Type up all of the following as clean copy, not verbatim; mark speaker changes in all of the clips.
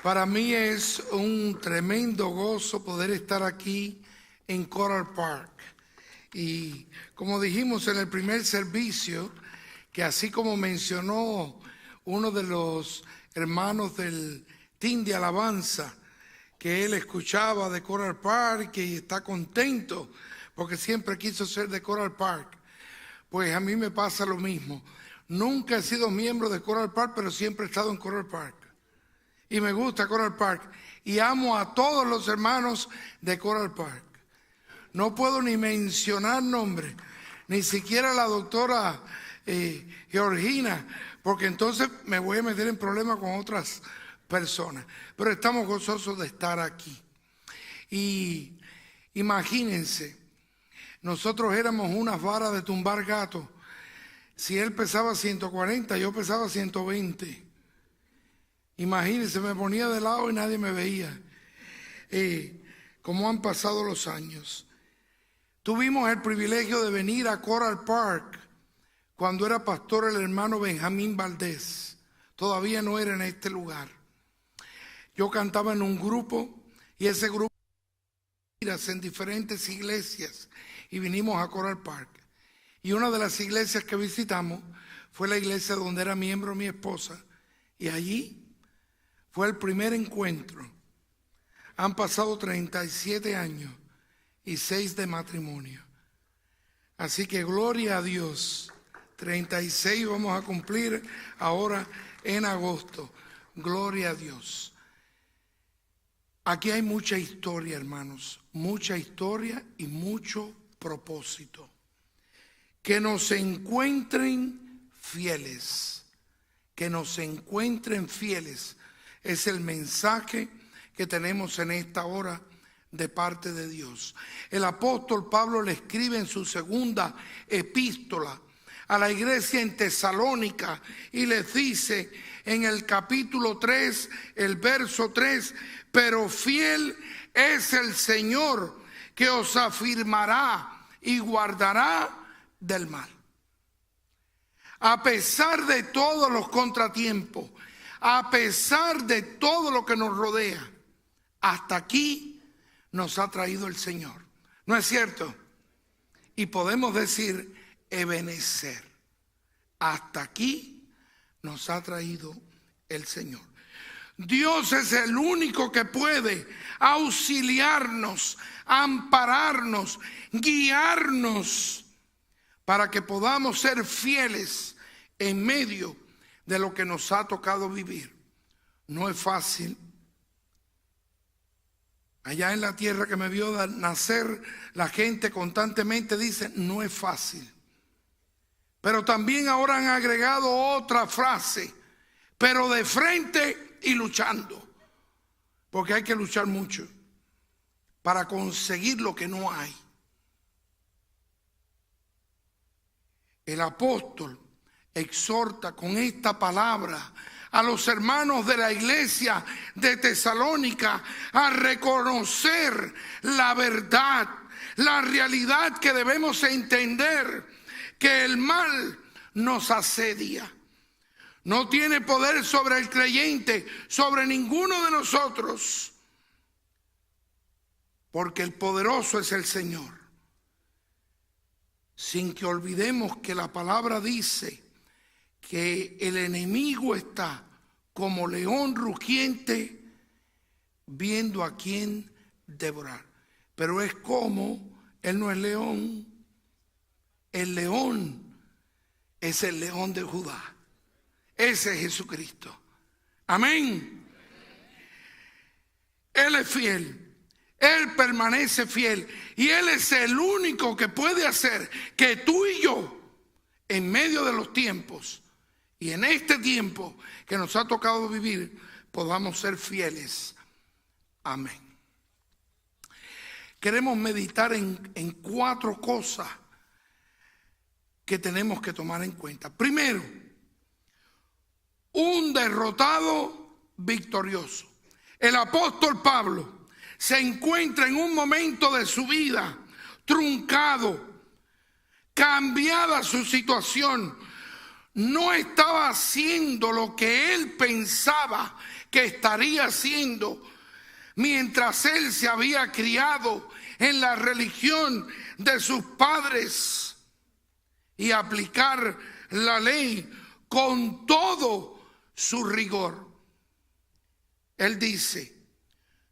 Speaker 1: Para mí es un tremendo gozo poder estar aquí en Coral Park. Y como dijimos en el primer servicio, que así como mencionó uno de los hermanos del team de alabanza, que él escuchaba de Coral Park y está contento porque siempre quiso ser de Coral Park, pues a mí me pasa lo mismo. Nunca he sido miembro de Coral Park, pero siempre he estado en Coral Park. Y me gusta Coral Park. Y amo a todos los hermanos de Coral Park. No puedo ni mencionar nombres, ni siquiera la doctora Georgina, porque entonces me voy a meter en problemas con otras personas. Pero estamos gozosos de estar aquí. Y imagínense, nosotros éramos unas varas de tumbar gatos. Si él pesaba 140, yo pesaba 120. Imagínense, me ponía de lado y nadie me veía. Como han pasado los años. Tuvimos el privilegio de venir a Coral Park cuando era pastor el hermano Benjamín Valdés. Todavía no era en este lugar. Yo cantaba en un grupo y ese grupo en diferentes iglesias y vinimos a Coral Park. Y una de las iglesias que visitamos fue la iglesia donde era miembro mi esposa. Y allí fue el primer encuentro. Han pasado 37 años y 6 de matrimonio. Así que gloria a Dios. 36 vamos a cumplir ahora en agosto. Gloria a Dios. Aquí hay mucha historia, hermanos. Mucha historia y mucho propósito. Que nos encuentren fieles. Que nos encuentren fieles. Es el mensaje que tenemos en esta hora de parte de Dios. El apóstol Pablo le escribe en su segunda epístola a la iglesia en Tesalónica y les dice en el capítulo 3, el verso 3, pero fiel es el Señor que os afirmará y guardará del mal. A pesar de todos los contratiempos, a pesar de todo lo que nos rodea, hasta aquí nos ha traído el Señor. ¿No es cierto? Y podemos decir, Ebenezer, hasta aquí nos ha traído el Señor. Dios es el único que puede auxiliarnos, ampararnos, guiarnos, para que podamos ser fieles en medio de lo que nos ha tocado vivir. No es fácil. Allá en la tierra que me vio nacer, la gente constantemente dice, no es fácil. Pero también ahora han agregado otra frase, pero de frente y luchando. Porque hay que luchar mucho para conseguir lo que no hay. El apóstol exhorta con esta palabra a los hermanos de la iglesia de Tesalónica a reconocer la verdad, la realidad que debemos entender, que el mal nos asedia. No tiene poder sobre el creyente, sobre ninguno de nosotros, porque el poderoso es el Señor. Sin que olvidemos que la palabra dice que el enemigo está como león rugiente viendo a quién devorar. Pero es como, él no es león, el león es el león de Judá. Ese es Jesucristo. Amén. Él es fiel. Él permanece fiel. Y Él es el único que puede hacer que tú y yo, en medio de los tiempos, y en este tiempo que nos ha tocado vivir, podamos ser fieles. Amén. Queremos meditar en 4 cosas que tenemos que tomar en cuenta. Primero, un derrotado victorioso. El apóstol Pablo se encuentra en un momento de su vida truncado, cambiada su situación. no estaba haciendo lo que él pensaba que estaría haciendo mientras él se había criado en la religión de sus padres y aplicar la ley con todo su rigor. Él dice: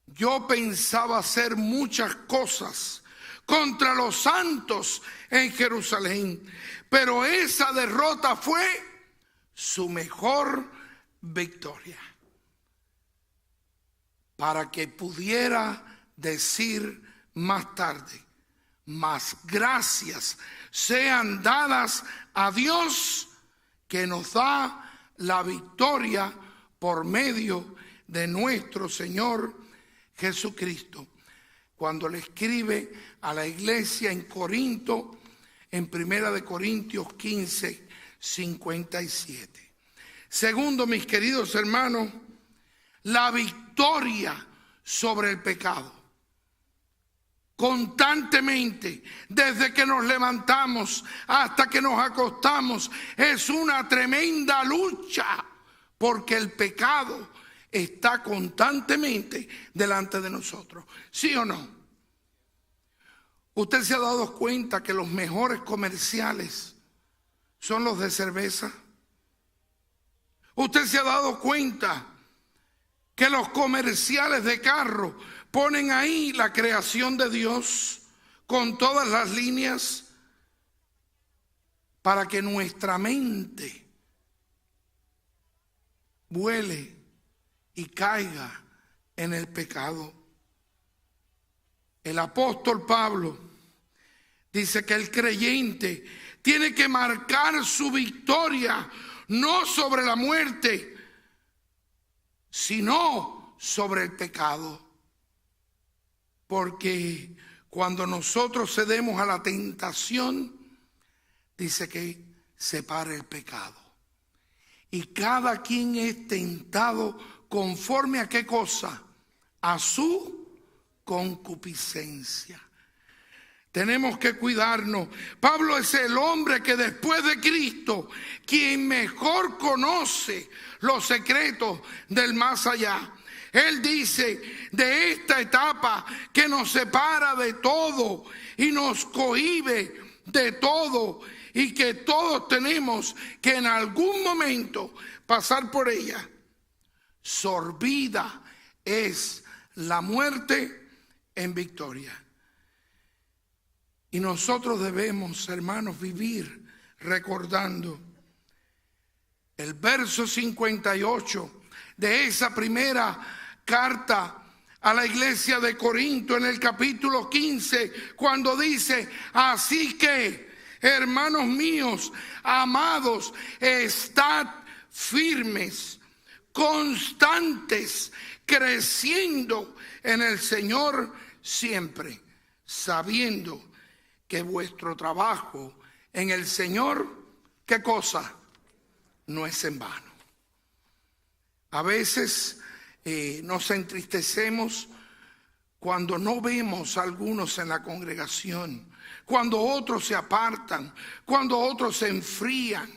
Speaker 1: yo pensaba hacer muchas cosas contra los santos en Jerusalén, pero esa derrota fue su mejor victoria, para que pudiera decir más tarde: mas gracias sean dadas a Dios, que nos da la victoria por medio de nuestro Señor Jesucristo. Cuando le escribe a la iglesia en Corinto, en 1 Corintios 15, 57. Segundo, mis queridos hermanos, la victoria sobre el pecado. Constantemente, desde que nos levantamos hasta que nos acostamos, es una tremenda lucha, porque el pecado está constantemente delante de nosotros. ¿Sí o no? ¿Usted se ha dado cuenta que los mejores comerciales son los de cerveza? ¿Usted se ha dado cuenta que los comerciales de carro ponen ahí la creación de Dios con todas las líneas, para que nuestra mente vuele y caiga en el pecado? El apóstol Pablo dice que el creyente tiene que marcar su victoria no sobre la muerte, sino sobre el pecado. Porque cuando nosotros cedemos a la tentación, dice que se para el pecado. Y cada quien es tentado conforme a qué cosa: a su concupiscencia. Tenemos que cuidarnos. Pablo es el hombre que después de Cristo, quien mejor conoce los secretos del más allá. Él dice de esta etapa que nos separa de todo y nos cohíbe de todo, y que todos tenemos que en algún momento pasar por ella. Sorbida es la muerte en victoria. Y nosotros debemos, hermanos, vivir recordando el verso 58 de esa primera carta a la iglesia de Corinto, en el capítulo 15, cuando dice: así que, hermanos míos, amados, estad firmes, constantes, creciendo en el Señor siempre, sabiendo que vuestro trabajo en el Señor, ¿qué cosa? No es en vano. A veces nos entristecemos cuando no vemos a algunos en la congregación, cuando otros se apartan, cuando otros se enfrían.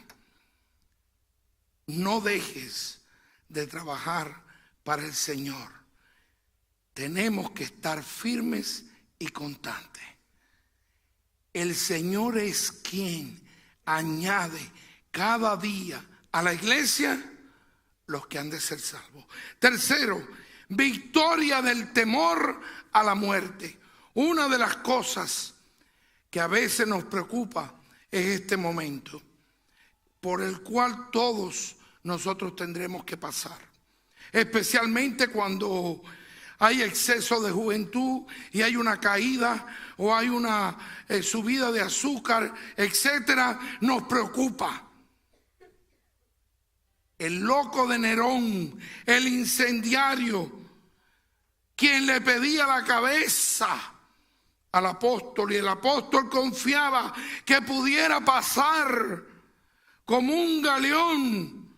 Speaker 1: No dejes de trabajar para el Señor. Tenemos que estar firmes y constantes. El Señor es quien añade cada día a la iglesia los que han de ser salvos. Tercero, victoria del temor a la muerte. Una de las cosas que a veces nos preocupa es este momento, por el cual todos nosotros tendremos que pasar. Especialmente cuando hay exceso de juventud y hay una caída o hay una subida de azúcar, etcétera, nos preocupa. El loco de Nerón, el incendiario, quien le pedía la cabeza al apóstol, y el apóstol confiaba que pudiera pasar como un galeón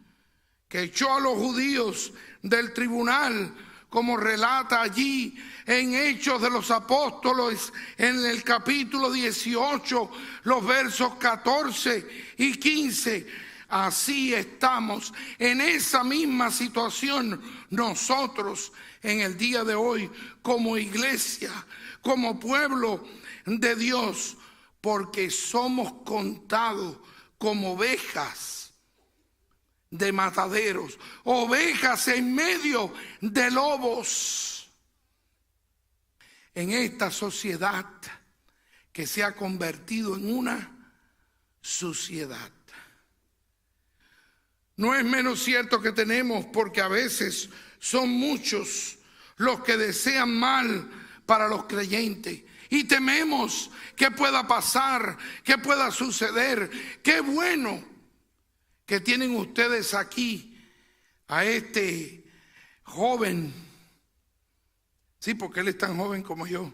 Speaker 1: que echó a los judíos del tribunal, como relata allí en Hechos de los Apóstoles, en el capítulo 18, los versos 14 y 15. así estamos en esa misma situación nosotros en el día de hoy como iglesia, como pueblo de Dios, porque somos contados como ovejas de mataderos, ovejas en medio de lobos, en esta sociedad que se ha convertido en una suciedad. No es menos cierto que tenemos, porque a veces son muchos los que desean mal para los creyentes y tememos que pueda pasar, que pueda suceder. Qué bueno que tienen ustedes aquí a este joven, sí, porque él es tan joven como yo,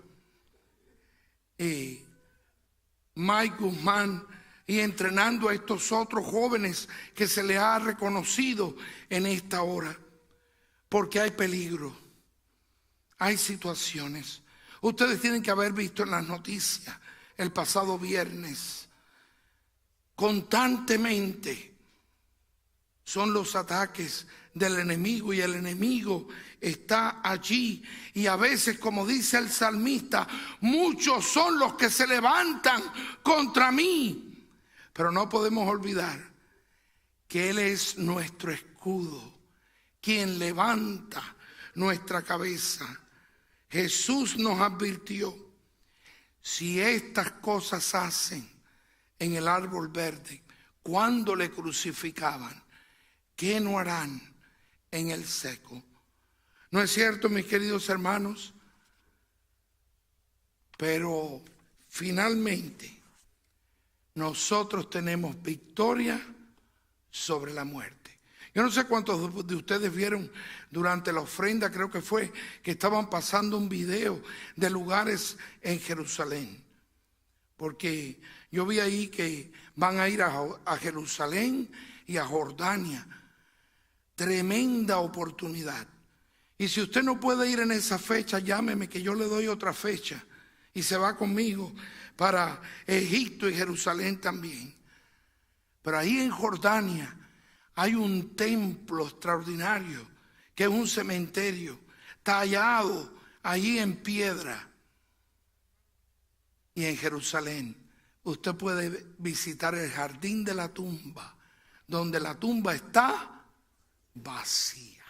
Speaker 1: Mike Guzmán, y entrenando a estos otros jóvenes que se les ha reconocido en esta hora, porque hay peligro, hay situaciones. Ustedes tienen que haber visto en las noticias el pasado viernes, constantemente son los ataques del enemigo, y el enemigo está allí. Y a veces, como dice el salmista, muchos son los que se levantan contra mí. Pero no podemos olvidar que Él es nuestro escudo, quien levanta nuestra cabeza. Jesús nos advirtió: si estas cosas hacen en el árbol verde cuando le crucificaban, ¿qué no harán en el seco? ¿No es cierto, mis queridos hermanos? Pero finalmente nosotros tenemos victoria sobre la muerte. Yo no sé cuántos de ustedes vieron durante la ofrenda, creo que fue, que estaban pasando un video de lugares en Jerusalén. Porque yo vi ahí que van a ir a Jerusalén y a Jordania. Tremenda oportunidad. Y si usted no puede ir en esa fecha, llámeme que yo le doy otra fecha y se va conmigo para Egipto y Jerusalén también. Pero ahí en Jordania hay un templo extraordinario, que es un cementerio tallado allí en piedra. Y en Jerusalén usted puede visitar el jardín de la tumba, donde la tumba está vacía.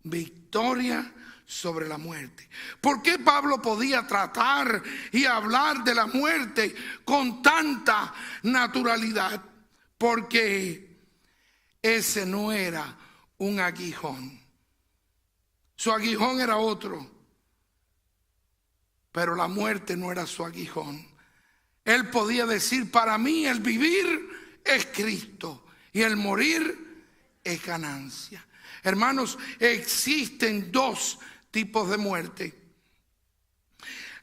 Speaker 1: Victoria sobre la muerte. ¿Por qué Pablo podía tratar y hablar de la muerte con tanta naturalidad? Porque ese no era un aguijón. Su aguijón era otro, pero la muerte no era su aguijón. Él podía decir: para mí el vivir es Cristo y el morir es ganancia. Hermanos, existen dos tipos de muerte.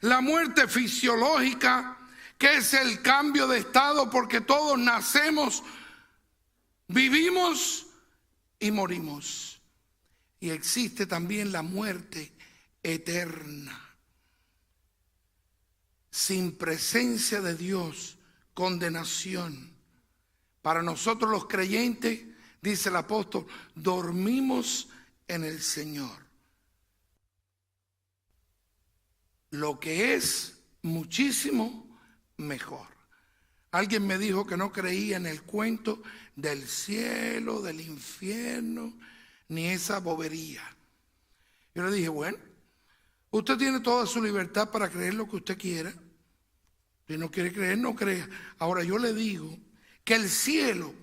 Speaker 1: La muerte fisiológica, que es el cambio de estado, porque todos nacemos, vivimos y morimos. Y existe también la muerte eterna, sin presencia de Dios, condenación. Para nosotros los creyentes, dice el apóstol, dormimos en el Señor. Lo que es muchísimo mejor. Alguien me dijo que no creía en el cuento del cielo, del infierno, ni esa bobería. Yo le dije: bueno, usted tiene toda su libertad para creer lo que usted quiera. Si no quiere creer, no crea. Ahora yo le digo que el cielo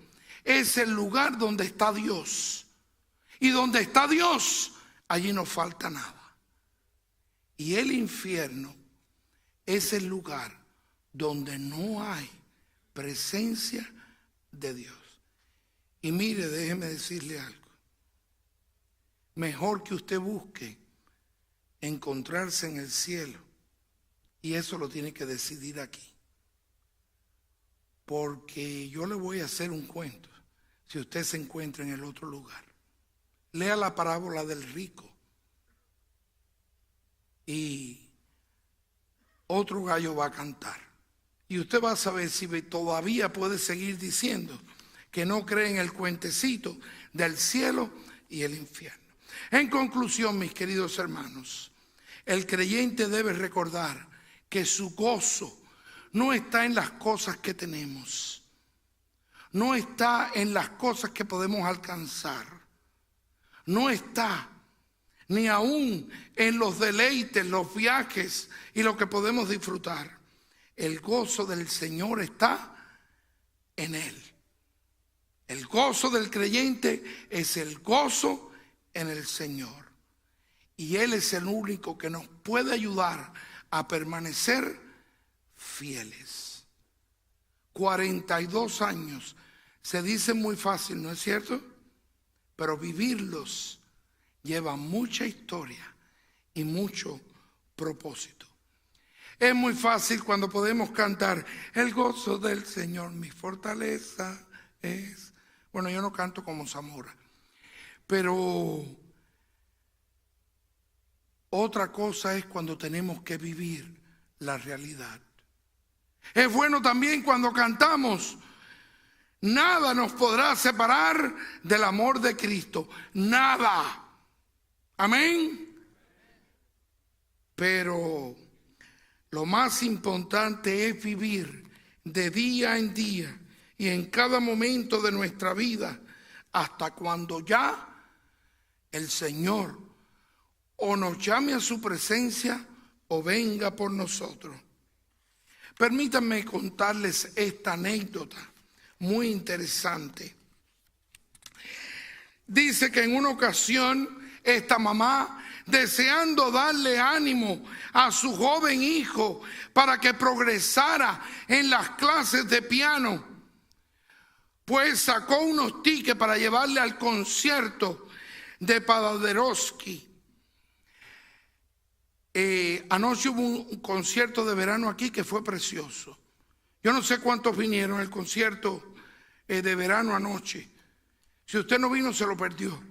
Speaker 1: es el lugar donde está Dios. Y donde está Dios, allí no falta nada. Y el infierno es el lugar donde no hay presencia de Dios. Y mire, déjeme decirle algo. Mejor que usted busque encontrarse en el cielo, y eso lo tiene que decidir aquí. Porque yo le voy a hacer un cuento si usted se encuentra en el otro lugar. Lea la parábola del rico. Y otro gallo va a cantar. Y usted va a saber si todavía puede seguir diciendo que no cree en el cuentecito del cielo y el infierno. En conclusión, mis queridos hermanos, el creyente debe recordar que su gozo no está en las cosas que tenemos, no está en las cosas que podemos alcanzar, no está ni aún en los deleites, los viajes y lo que podemos disfrutar. El gozo del Señor está en Él. El gozo del creyente es el gozo en el Señor. Y Él es el único que nos puede ayudar a permanecer fieles. 42 años se dice muy fácil, ¿no es cierto? Pero vivirlos lleva mucha historia y mucho propósito. Es muy fácil cuando podemos cantar: el gozo del Señor, mi fortaleza es. Bueno, yo no canto como Zamora, pero otra cosa es cuando tenemos que vivir la realidad. Es bueno también cuando cantamos: nada nos podrá separar del amor de Cristo. Nada. Amén. Pero lo más importante es vivir de día en día y en cada momento de nuestra vida hasta cuando ya el Señor o nos llame a su presencia o venga por nosotros. Permítanme contarles esta anécdota muy interesante. Dice que en una ocasión esta mamá, deseando darle ánimo a su joven hijo para que progresara en las clases de piano, pues sacó unos tickets para llevarle al concierto de Paderewski. Anoche hubo un concierto de verano aquí que fue precioso. Yo no sé cuántos vinieron al concierto de verano anoche. Si usted no vino, se lo perdió.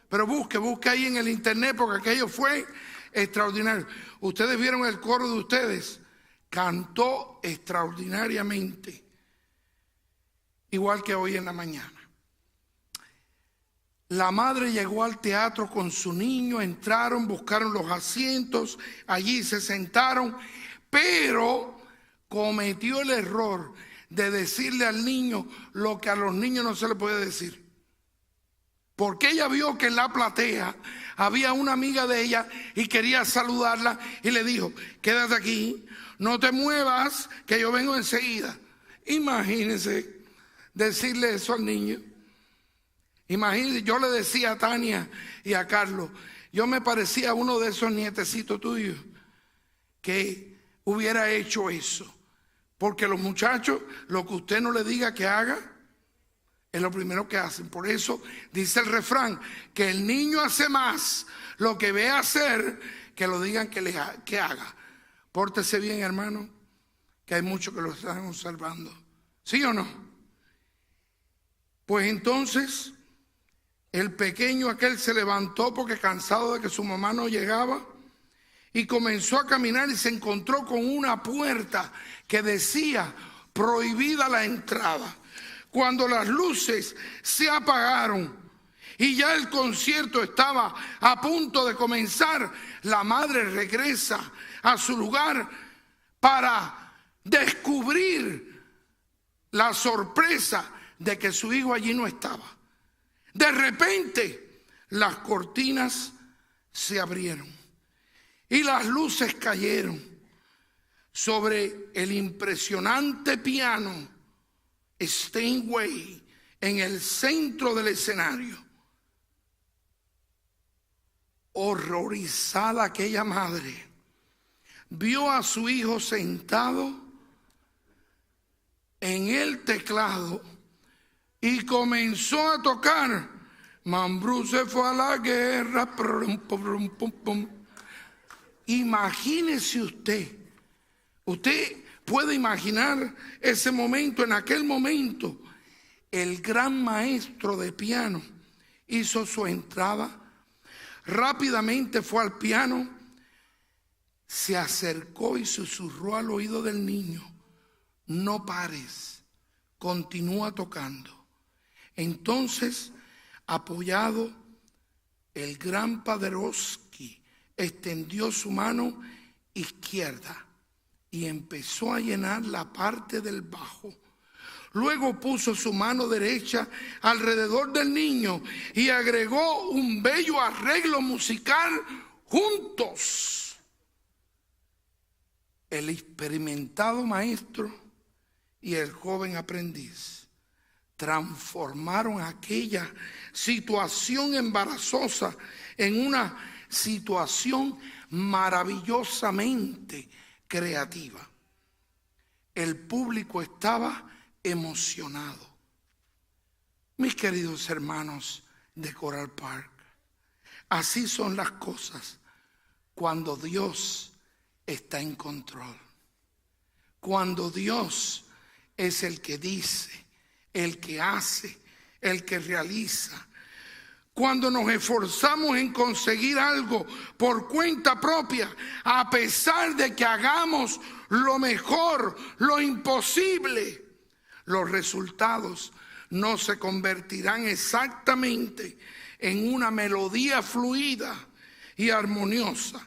Speaker 1: Pero busque ahí en el internet, porque aquello fue extraordinario. Ustedes vieron el coro de ustedes, cantó extraordinariamente, igual que hoy en la mañana. La madre llegó al teatro con su niño, entraron, buscaron los asientos, allí se sentaron, pero cometió el error de decirle al niño lo que a los niños no se le puede decir. Porque ella vio que en la platea había una amiga de ella y quería saludarla y le dijo: quédate aquí, no te muevas, que yo vengo enseguida. Imagínense decirle eso al niño. Imagínense, yo le decía a Tania y a Carlos, yo me parecía a uno de esos nietecitos tuyos que hubiera hecho eso. Porque los muchachos, lo que usted no le diga que haga, es lo primero que hacen. Por eso dice el refrán, que el niño hace más lo que ve hacer que lo digan que haga. Pórtese bien, hermano, que hay muchos que lo están observando. ¿Sí o no? Pues entonces el pequeño aquel se levantó porque cansado de que su mamá no llegaba y comenzó a caminar y se encontró con una puerta que decía: prohibida la entrada. Cuando las luces se apagaron y ya el concierto estaba a punto de comenzar, la madre regresa a su lugar para descubrir la sorpresa de que su hijo allí no estaba. De repente, las cortinas se abrieron y las luces cayeron sobre el impresionante piano Steinway en el centro del escenario. Horrorizada aquella madre vio a su hijo sentado en el teclado y comenzó a tocar Mambrú se fue a la guerra. Imagínese usted puede imaginar ese momento. En aquel momento el gran maestro de piano hizo su entrada, rápidamente fue al piano, se acercó y susurró al oído del niño: no pares, continúa tocando. Entonces, apoyado, el gran Paderewski extendió su mano izquierda y empezó a llenar la parte del bajo. Luego puso su mano derecha alrededor del niño y agregó un bello arreglo musical juntos. El experimentado maestro y el joven aprendiz transformaron aquella situación embarazosa en una situación maravillosamente creativa. El público estaba emocionado. Mis queridos hermanos de Coral Park, así son las cosas cuando Dios está en control. Cuando Dios es el que dice, el que hace, el que realiza. Cuando nos esforzamos en conseguir algo por cuenta propia, a pesar de que hagamos lo mejor, lo imposible, los resultados no se convertirán exactamente en una melodía fluida y armoniosa,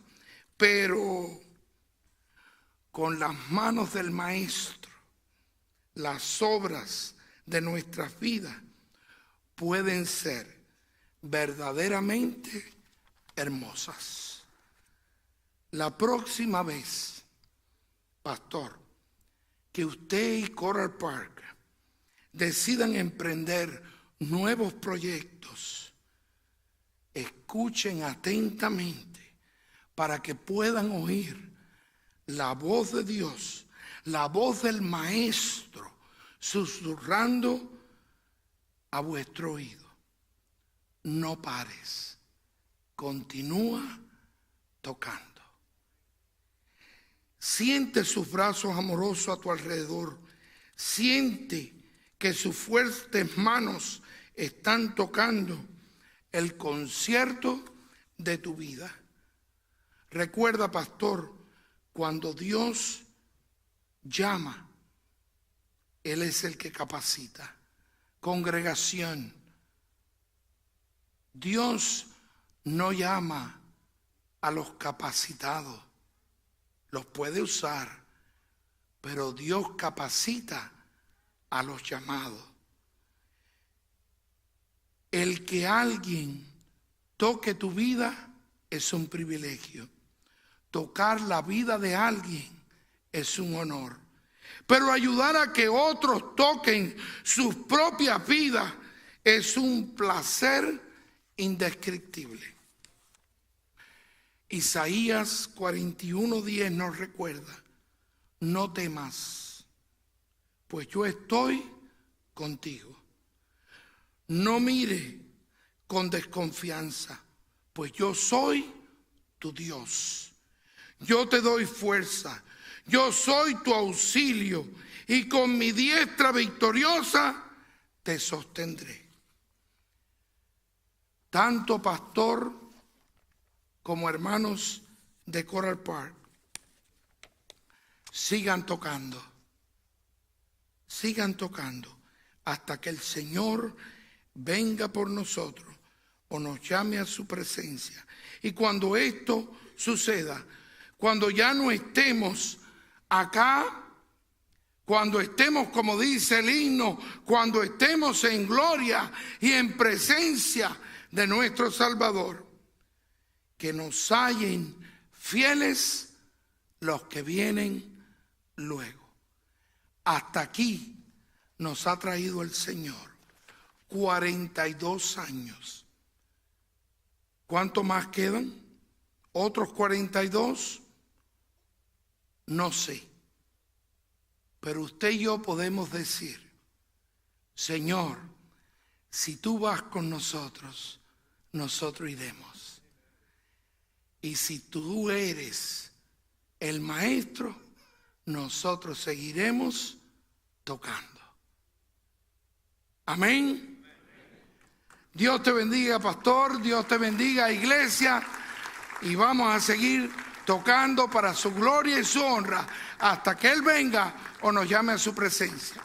Speaker 1: pero con las manos del Maestro, las obras de nuestras vidas pueden ser verdaderamente hermosas. La próxima vez, pastor, que usted y Coral Park decidan emprender nuevos proyectos, escuchen atentamente para que puedan oír la voz de Dios, la voz del Maestro, susurrando a vuestro oído. No pares, continúa tocando. Siente sus brazos amorosos a tu alrededor. Siente que sus fuertes manos están tocando el concierto de tu vida. Recuerda, pastor, cuando Dios llama, Él es el que capacita. Congregación, Dios no llama a los capacitados, los puede usar, pero Dios capacita a los llamados. El que alguien toque tu vida es un privilegio. Tocar la vida de alguien es un honor. Pero ayudar a que otros toquen sus propias vidas es un placer indescriptible. Isaías 41:10 nos recuerda: no temas, pues yo estoy contigo. No mire con desconfianza, pues yo soy tu Dios. Yo te doy fuerza, yo soy tu auxilio, y con mi diestra victoriosa te sostendré. Tanto pastor como hermanos de Coral Park, sigan tocando hasta que el Señor venga por nosotros o nos llame a su presencia. Y cuando esto suceda, cuando ya no estemos acá, cuando estemos, como dice el himno, cuando estemos en gloria y en presencia de nuestro Salvador, que nos hallen fieles los que vienen luego. Hasta aquí nos ha traído el Señor, 42 años. ¿Cuánto más quedan? ¿Otros 42? No sé. Pero usted y yo podemos decir: Señor, si tú vas con nosotros, nosotros iremos. Y si tú eres el Maestro, nosotros seguiremos tocando. Amén. Dios te bendiga, pastor. Dios te bendiga, iglesia. Y vamos a seguir tocando para su gloria y su honra hasta que Él venga o nos llame a su presencia.